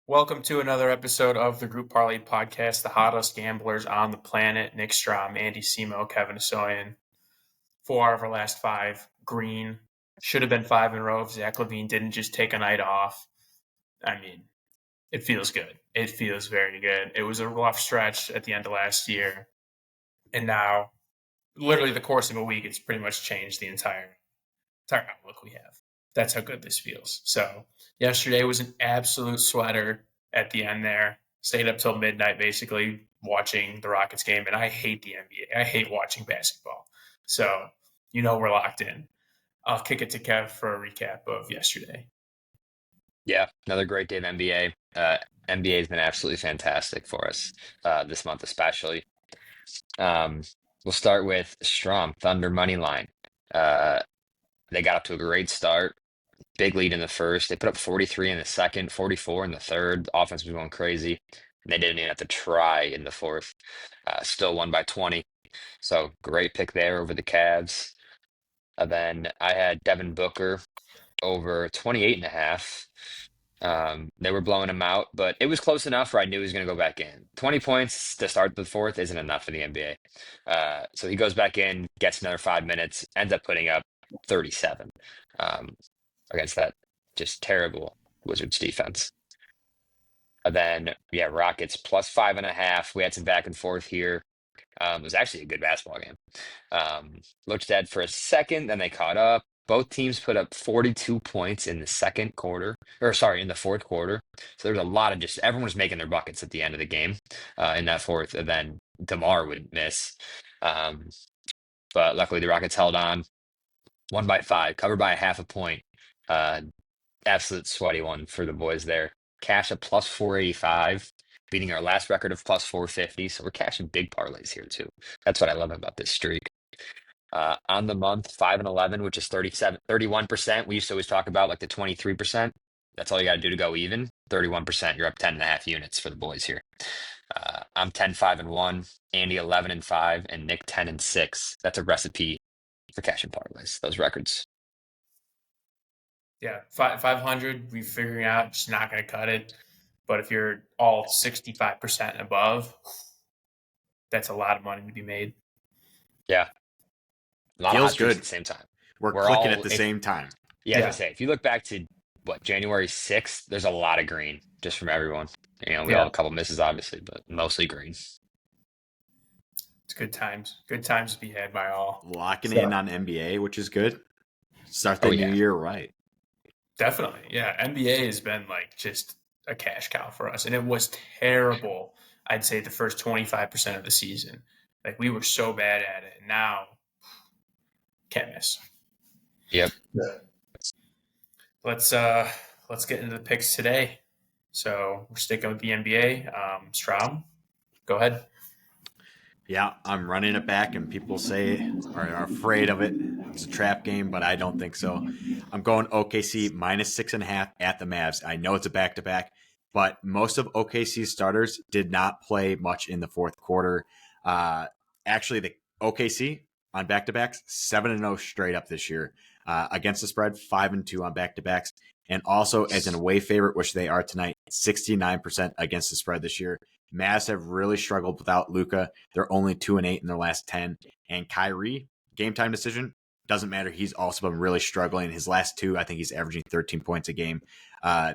Welcome to another episode of the Group Parlay podcast, the hottest gamblers on the planet. Nick Strom, Andy Semo, Kevin Asoyan. 4 out of our last 5 green. Should have been 5 in a row if Zach LaVine didn't just take a night off. I mean, it feels good. It feels very good. It was a rough stretch at the end of last year. And now, literally the course of a week, it's pretty much changed the entire outlook we have. That's how good this feels. So yesterday was an absolute sweater at the end there. Stayed up till midnight basically watching the Rockets game. And I hate the NBA. I hate watching basketball. So, we're locked in. I'll kick it to Kev for a recap of yesterday. Yeah, another great day of NBA. NBA has been absolutely fantastic for us this month, especially. We'll start with Strom, Thunder money line. They got up to a great start. Big lead in the first. They put up 43 in the second, 44 in the third. The offense was going crazy. And they didn't even have to try in the fourth. Still won by 20. So great pick there over the Cavs. And then I had Devin Booker over 28 and a half. They were blowing him out, but it was close enough where I knew he was going to go back in. 20 points to start the fourth isn't enough for the NBA. So he goes back in, gets another 5 minutes, ends up putting up 37 against that just terrible Wizards defense. And then, Rockets plus 5.5. We had some back and forth here. It was actually a good basketball game. Looked dead for a second, then they caught up. Both teams put up 42 points in the in the fourth quarter. So there was a lot of everyone was making their buckets at the end of the game in that fourth, and then DeMar would miss. But luckily the Rockets held on, won by 5, covered by a half a point. Absolute sweaty one for the boys there. Cash at plus 485, beating our last record of plus 450. So we're cashing big parlays here too. That's what I love about this streak. On the month, 5 and 11, which is 31%. We used to always talk about like the 23%. That's all you got to do to go even. 31%. You're up 10 and a half units for the boys here. I'm 10, 5 and 1, Andy 11 and 5, and Nick 10 and 6. That's a recipe for cashing parlays. Those records. Yeah, 500, we're figuring out, just not going to cut it. But if you're all 65% and above, that's a lot of money to be made. Yeah. A lot Feels of good at the same time. We're clicking at the same time. Yeah, I was gonna say, if you look back to January 6th, there's a lot of green just from everyone. We all have a couple misses, obviously, but mostly green. It's good times. Good times to be had by all. Locking in on NBA, which is good. Start the new year right. Definitely. Yeah. NBA has been like just a cash cow for us. And it was terrible, I'd say, the first 25% of the season. Like, we were so bad at it. And now, can't miss. Yep. Let's get into the picks today. So we're sticking with the NBA. Strom, go ahead. Yeah, I'm running it back, and people are afraid of it. It's a trap game, but I don't think so. I'm going OKC minus 6.5 at the Mavs. I know it's a back-to-back, but most of OKC's starters did not play much in the fourth quarter. Actually, the OKC on back-to-backs, 7-0 straight up this year. Against the spread, 5-2 on back-to-backs. And also, as an away favorite, which they are tonight, 69% against the spread this year. Mavs have really struggled without Luka. They're only 2-8 in their last 10. And Kyrie, game time decision, doesn't matter. He's also been really struggling. His last 2, I think he's averaging 13 points a game.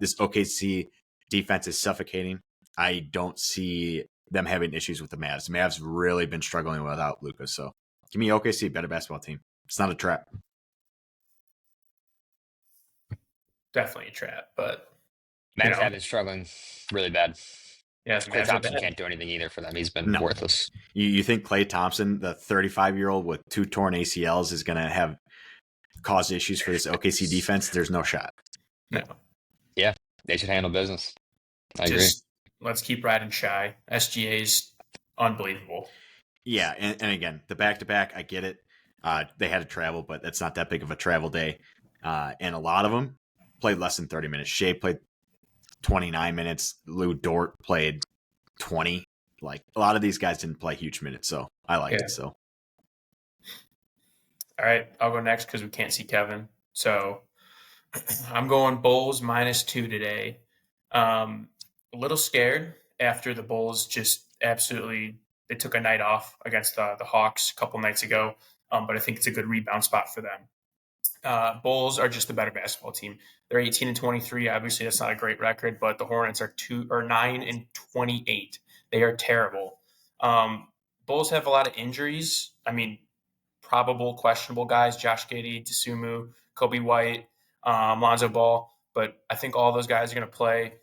This OKC defense is suffocating. I don't see them having issues with the Mavs. The Mavs really been struggling without Luka. So give me OKC, better basketball team. It's not a trap. Definitely a trap, but Mavs have been struggling really bad. Yeah, Klay Thompson can't do anything either for them. He's been worthless. You think Klay Thompson, the 35-year-old with 2 torn ACLs, is going to cause issues for this OKC defense? There's no shot. No. Yeah, they should handle business. I agree. Let's keep riding shy. SGA's unbelievable. Yeah, and again, the back-to-back, I get it. They had to travel, but that's not that big of a travel day. And a lot of them played less than 30 minutes. Shea played 29 minutes. Lou Dort played 20. Like, a lot of these guys didn't play huge minutes, so I liked it. So, all right, I'll go next because we can't see Kevin. So I'm going Bulls -2 today. a little scared after the Bulls just absolutely they took a night off against the Hawks a couple nights ago, but I think it's a good rebound spot for them. Bulls are just a better basketball team. They're 18-23. Obviously, that's not a great record, but the Hornets are 9-28. They are terrible. Bulls have a lot of injuries. I mean, probable questionable guys: Josh Giddey, Dosunmu, Kobe White, Lonzo Ball. But I think all those guys are going to play.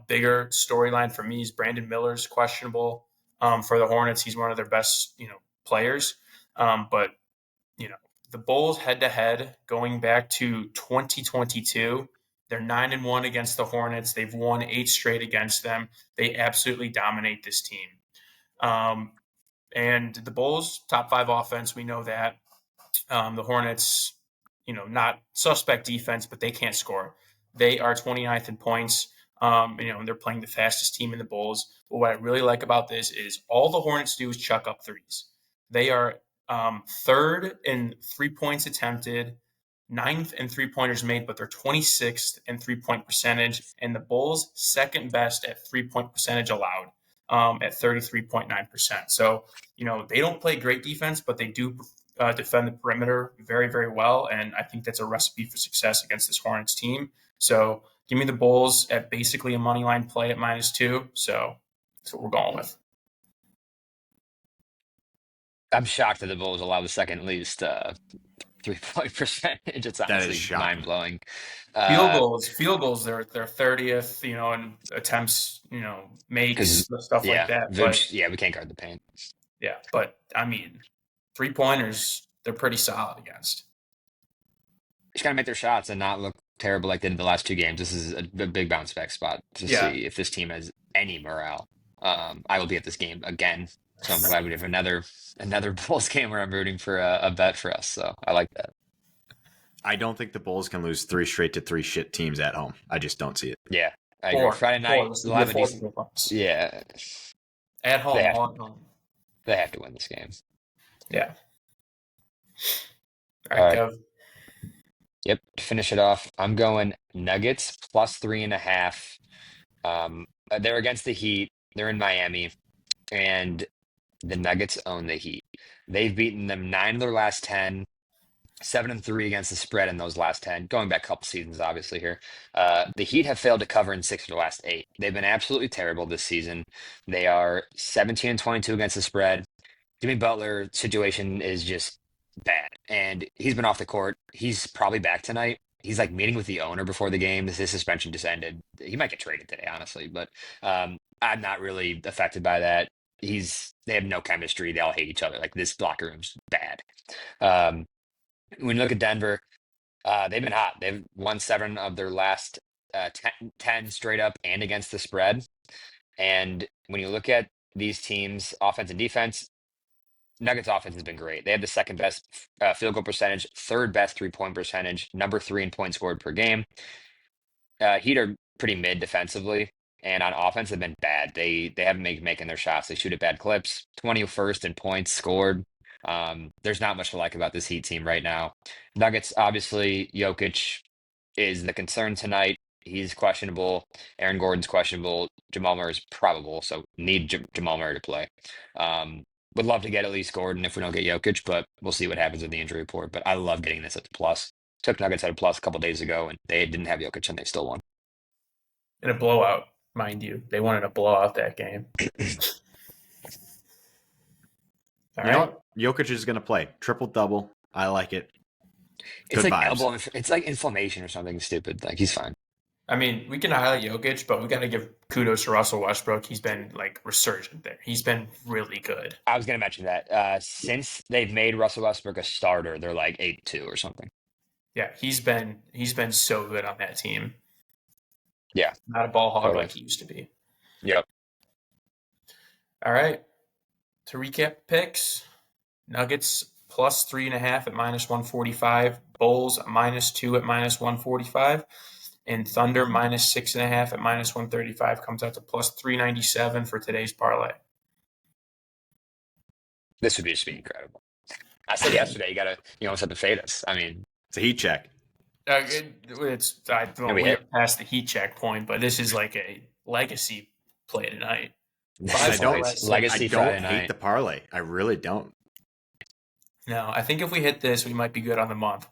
Bigger storyline for me is Brandon Miller's questionable for the Hornets. He's one of their best, players. But the Bulls head to head going back to 2022. They're 9-1 against the Hornets. They've won 8 straight against them. They absolutely dominate this team. And the Bulls, top 5 offense, we know that. The Hornets, not suspect defense, but they can't score. They are 29th in points. And they're playing the fastest team in the Bulls. But what I really like about this is all the Hornets do is chuck up threes. They are third in 3 points attempted, 9th in 3-pointers made, but they're 26th in 3-point percentage, and the Bulls second best at 3-point percentage allowed at 33.9%. So, they don't play great defense, but they do defend the perimeter very, very well, and I think that's a recipe for success against this Hornets team. So give me the Bulls at basically a money line play at -2. So that's what we're going with. I'm shocked that the Bulls allow the second least 3-point percentage. It's honestly mind blowing. Field goals, they're 30th, in attempts, makes stuff like that. But we can't guard the paint. Yeah, but I mean, 3-pointers, they're pretty solid against. Just gotta make their shots and not look terrible like they did the last 2 games. This is a big bounce back spot to see if this team has any morale. I will be at this game again, so I'm glad we have another Bulls game where I'm rooting for a bet for us. So I like that. I don't think the Bulls can lose 3 straight to 3 shit teams at home. I just don't see it. Yeah, I agree. Friday night, they'll have a decent. Yeah, at home. They have to win this game. Yeah. All right, Kev. Yep. To finish it off, I'm going Nuggets plus 3.5. They're against the Heat. They're in Miami, and the Nuggets own the Heat. They've beaten them 9 of their last 10, 7-3 against the spread in those last 10, going back a couple seasons, obviously here. The Heat have failed to cover in 6 of their last 8. They've been absolutely terrible this season. They are 17-22 against the spread. Jimmy Butler's situation is just bad, and he's been off the court. He's probably back tonight. He's like meeting with the owner before the game. His suspension just ended. He might get traded today, honestly, but I'm not really affected by that. They have no chemistry. They all hate each other. Like, this locker room's bad. When you look at Denver, they've been hot. They've won 7 of their last 10 straight up and against the spread. And when you look at these teams' offense and defense, Nuggets offense has been great. They have the second best field goal percentage, third best 3-point percentage, number 3 in points scored per game. Heat are pretty mid defensively, and on offense they've been bad. They haven't been making their shots. They shoot at bad clips. 21st in points scored. There's not much to like about this Heat team right now. Nuggets, obviously, Jokic is the concern tonight. He's questionable. Aaron Gordon's questionable. Jamal Murray is probable, so need Jamal Murray to play. Would love to get at least Gordon if we don't get Jokic, but we'll see what happens with the injury report. But I love getting this at the plus. Took Nuggets at a plus a couple days ago, and they didn't have Jokic, and they still won. In a blowout, mind you. They wanted to blow out that game. All right. Jokic is going to play. Triple-double. I like it. It's like elbow. It's like inflammation or something stupid. Like, he's fine. I mean, we can highlight Jokic, but we got to give kudos to Russell Westbrook. He's been resurgent there. He's been really good. I was going to mention that. Since they've made Russell Westbrook a starter, they're like 8-2 or something. Yeah, he's been so good on that team. Yeah, not a ball hog like he used to be. Yep. All right. To recap picks, Nuggets plus 3.5 at -145, Bulls -2 at -145. And Thunder -6.5 at -135 comes out to plus 397 for today's parlay. This would just be incredible. I said yesterday, you almost have to fade us. I mean, it's a heat check. We're past the heat check point, but this is like a Legacy play tonight. I don't. Legacy I Friday don't hate night. the parlay. I really don't. No, I think if we hit this, we might be good on the month.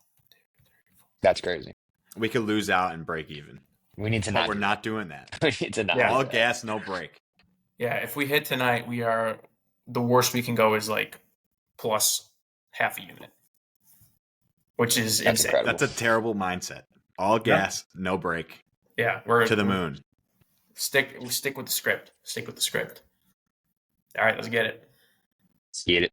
That's crazy. We could lose out and break even. We need to But not. we're not doing that. We need to not. Yeah. do All that. gas, no break. Yeah, if we hit tonight, we are the worst we can go is like plus half a unit, which is That's insane. incredible. That's a terrible mindset. All gas, no break. Yeah, we're To the moon. Stick with the script. Stick with the script. All right, let's get it. Let's get it.